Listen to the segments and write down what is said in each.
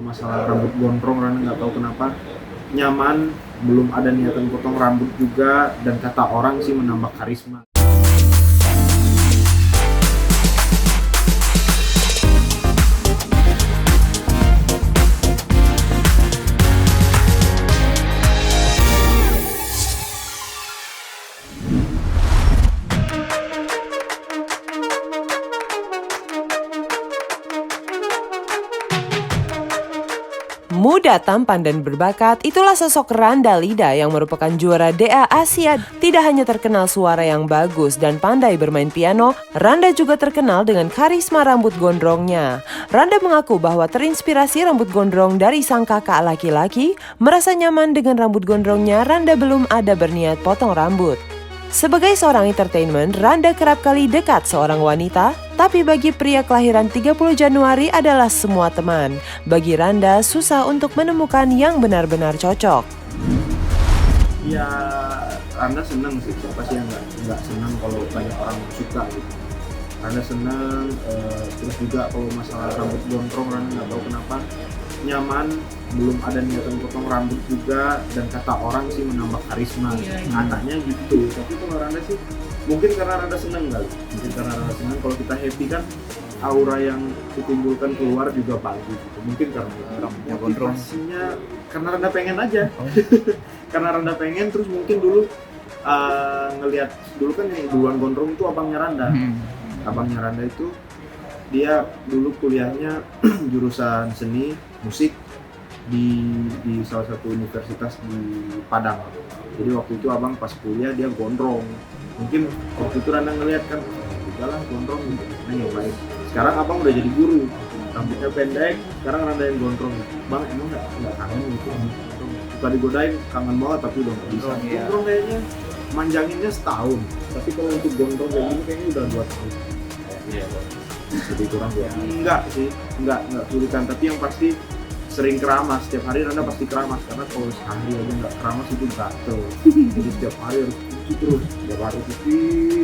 masalah rambut gondrong, Randa nggak tahu kenapa nyaman, belum ada niatan potong rambut juga, dan kata orang sih menambah karisma. Muda, tampan, dan berbakat, itulah sosok Randa Lida yang merupakan juara DA Asia. Tidak hanya terkenal suara yang bagus dan pandai bermain piano, Randa juga terkenal dengan karisma rambut gondrongnya. Randa mengaku bahwa terinspirasi rambut gondrong dari sang kakak laki-laki. Merasa nyaman dengan rambut gondrongnya, Randa belum ada berniat potong rambut. Sebagai seorang entertainment, Randa kerap kali dekat seorang wanita, tapi bagi pria kelahiran 30 Januari adalah semua teman. Bagi Randa, susah untuk menemukan yang benar-benar cocok. Ya, Randa seneng sih, siapa sih yang nggak seneng kalau banyak orang suka gitu. Randa seneng, terus juga kalau masalah rambut gondrong, Randa nggak tahu kenapa nyaman, belum ada niatan potong rambut juga, dan kata orang sih menambah karisma. Anaknya gitu. Tapi kalau Randa sih mungkin karena Randa seneng kali, kalau kita happy kan aura yang ditimbulkan keluar juga bagus gitu. Mungkin karena rambutnya gondrong, karena Randa pengen aja. Karena Randa pengen, terus mungkin dulu ngelihat dulu kan yang duluan gondrong itu abangnya Randa. Abangnya Randa itu dia dulu kuliahnya jurusan seni musik di salah satu universitas di Padang. Jadi waktu itu abang pas kuliah dia gondrong. Mungkin waktu itu Randa ngeliat kan, udahlah gondrong gitu. Nah nyobain. Sekarang abang udah jadi guru, rambutnya pendek. Sekarang Randa yang gondrong. Bang emang nggak kangen gitu? Suka digodain, kangen banget tapi udah nggak bisa. Gondrong kayaknya manjanginnya setahun. Tapi kalau untuk gondrong kayak gini kayaknya udah 2 tahun. Jadi kurang ya? Enggak sih, enggak sulitan, tapi yang pasti sering keramas. Setiap hari Randa pasti keramas, karena kalau sehari aja nggak keramas itu gatel. Jadi setiap hari harus cuci terus, setiap hari cuci,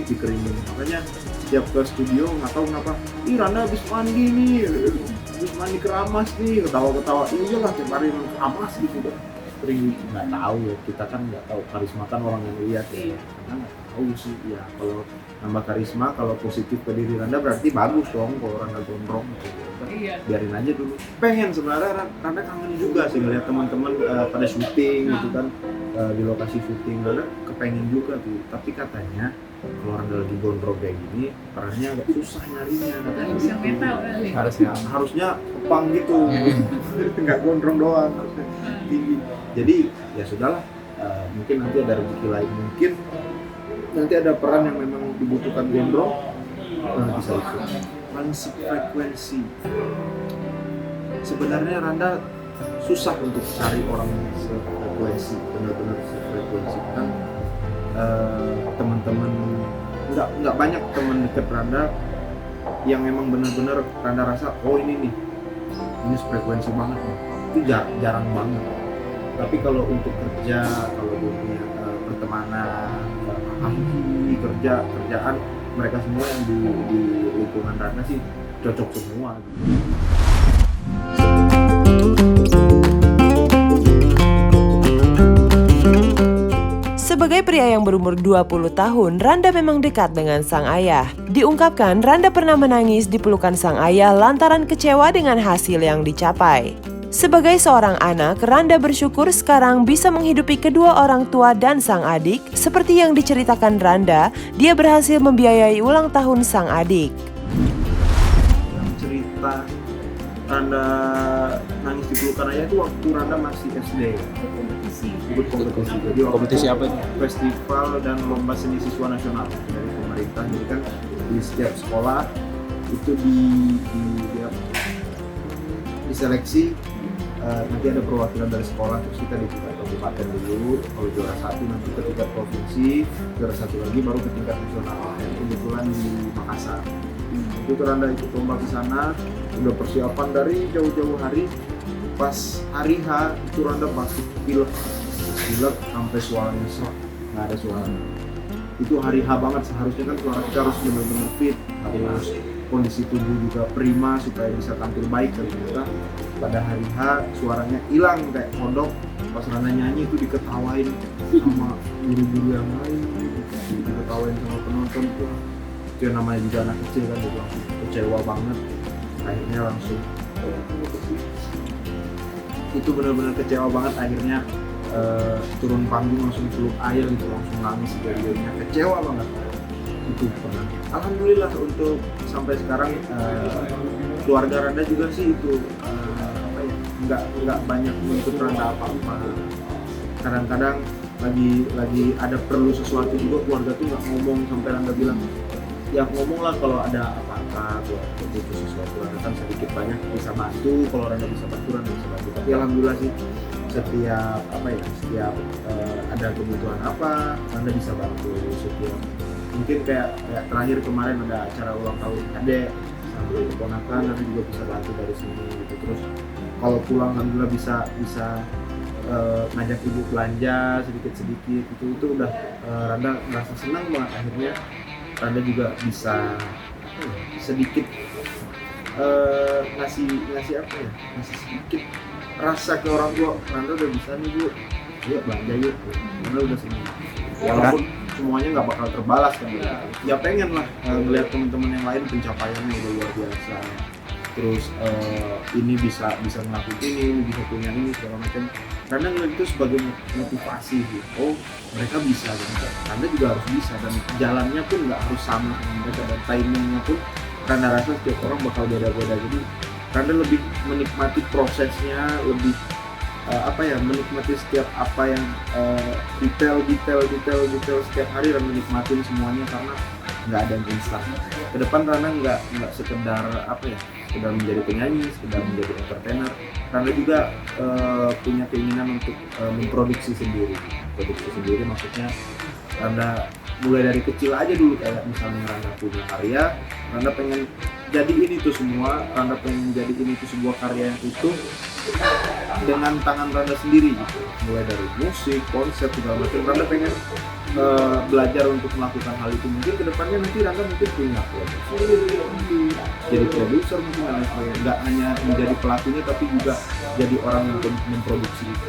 dikeringin. Makanya setiap ke studio nggak tahu kenapa, ih Randa habis mandi nih, habis mandi keramas nih, ketawa-ketawa. Iya lah, tiap hari keramas gitu kan. Sering nggak tahu ya, kita kan nggak tahu, karisma kan orang yang lihat ya. Karena nggak tahu sih ya, kalau nambah karisma, kalau positif ke diri Randa berarti bagus dong. Kalau Randa gondrong biarin aja dulu. Pengen sebenarnya Randa kangen juga sih ngeliat teman-teman pada syuting gitu kan, di lokasi syuting. Randa kepengen juga tuh, tapi katanya kalau Randa lagi gondrong kayak gini perannya agak susah nyarinya katanya gitu. Harusnya kepang gitu. Nggak gondrong doang, harusnya tinggi. Jadi ya sudahlah, mungkin nanti ada rezeki lain, mungkin nanti ada peran yang memang dibutuhkan gondrong, bisa ikut. Frekuensi. Sebenarnya Randa susah untuk cari orang sefrekuensi, benar-benar sefrekuensi kan. Teman-teman nggak banyak teman dekat Randa yang memang benar-benar Randa rasa oh ini sefrekuensi banget nih. Itu jarang banget. Tapi kalau untuk kerja, kalau dunia pertemanan, kerjaan, mereka semua yang di lingkungan Randa sih cocok semua. Sebagai pria yang berumur 20 tahun, Randa memang dekat dengan sang ayah. Diungkapkan, Randa pernah menangis di pelukan sang ayah lantaran kecewa dengan hasil yang dicapai. Sebagai seorang anak, Randa bersyukur sekarang bisa menghidupi kedua orang tua dan sang adik. Seperti yang diceritakan Randa, dia berhasil membiayai ulang tahun sang adik. Cerita Randa nangis di pelukan ayah itu waktu Randa masih SD. Ikut kompetisi. Jadi kompetisi apa itu? Festival dan lomba seni siswa nasional dari pemerintah. Jadi kan di setiap sekolah itu diseleksi. Nanti ada perwakilan dari sekolah, terus kita di tingkat kabupaten dulu. Kalau juara 1 nanti ke tingkat provinsi, juara 1 lagi baru ke tingkat nasional. Yang kebetulan di Makassar. Itu Randa ikut lomba ke sana, udah persiapan dari jauh-jauh hari. Pas hari H itu Randa masuk pilek sampai suaranya nggak ada suara. Itu hari H banget, seharusnya kan suara kita harus benar-benar fit, harus kondisi tubuh juga prima supaya bisa tampil baik. Dan ternyata pada hari H suaranya hilang kayak kodok. Pas Randa nyanyi itu diketawain sama guru-guru yang lain, diketawain sama penonton tuh. Itu yang namanya juga anak kecil kan, itu langsung kecewa banget. Akhirnya langsung itu benar-benar kecewa banget, akhirnya turun panggung langsung peluk air gitu, langsung nangis jadinya, kecewa banget itu pernah. Alhamdulillah untuk sampai sekarang keluarga Randa juga sih itu nggak banyak menuntut Randa apa-apa. Kadang-kadang lagi ada perlu sesuatu juga, keluarga tuh nggak ngomong sampai Randa bilang ya ngomong lah kalau ada apa-apa, kalau butuh sesuatu Randa kan sedikit banyak bisa bantu, kalau Randa bisa bantu Randa bisa bantu. Tapi alhamdulillah sih setiap ada kebutuhan apa Randa bisa bantu. Setiap mungkin kayak terakhir kemarin ada acara ulang tahun adek sampai keponakan, Randa juga bisa bantu dari sini gitu. Terus kalau pulang alhamdulillah bisa ngajak ibu belanja sedikit-sedikit itu udah Randa merasa senang banget. Akhirnya Randa juga bisa sedikit ngasih sedikit rasa ke orang tua. Randa udah bisa nih bu, yuk belanja yuk. Randa udah senang walaupun semuanya nggak bakal terbalas kan ya pengen lah melihat teman-teman yang lain pencapaiannya udah luar biasa. Terus ini bisa ngelakuin ini bisa punya ini segala macam. Karena ngeliat itu sebagai motivasi gitu. Oh mereka bisa dan Anda juga harus bisa, dan jalannya pun nggak harus sama dengan mereka, dan timingnya pun karena rasa setiap orang bakal beda-beda. Jadi Anda lebih menikmati prosesnya, lebih menikmati setiap apa yang detail setiap hari, dan menikmatin semuanya karena nggak ada yang instan. Kedepan Randa nggak sekedar sekedar menjadi penyanyi, sekedar menjadi entertainer. Randa juga punya keinginan untuk memproduksi sendiri. Produksi sendiri maksudnya Randa mulai dari kecil aja dulu, kayak misalnya Randa punya karya, Randa pengen jadi ini tuh semua, Randa pengen jadi ini tuh sebuah karya yang utuh dengan tangan Randa sendiri gitu. Mulai dari musik, konsep segala macam, Randa pengen belajar untuk melakukan hal itu. Mungkin kedepannya nanti Randa mungkin punya jadi produser mungkin, dan sebagainya. Nggak hanya menjadi pelakunya tapi juga jadi orang yang memproduksi itu.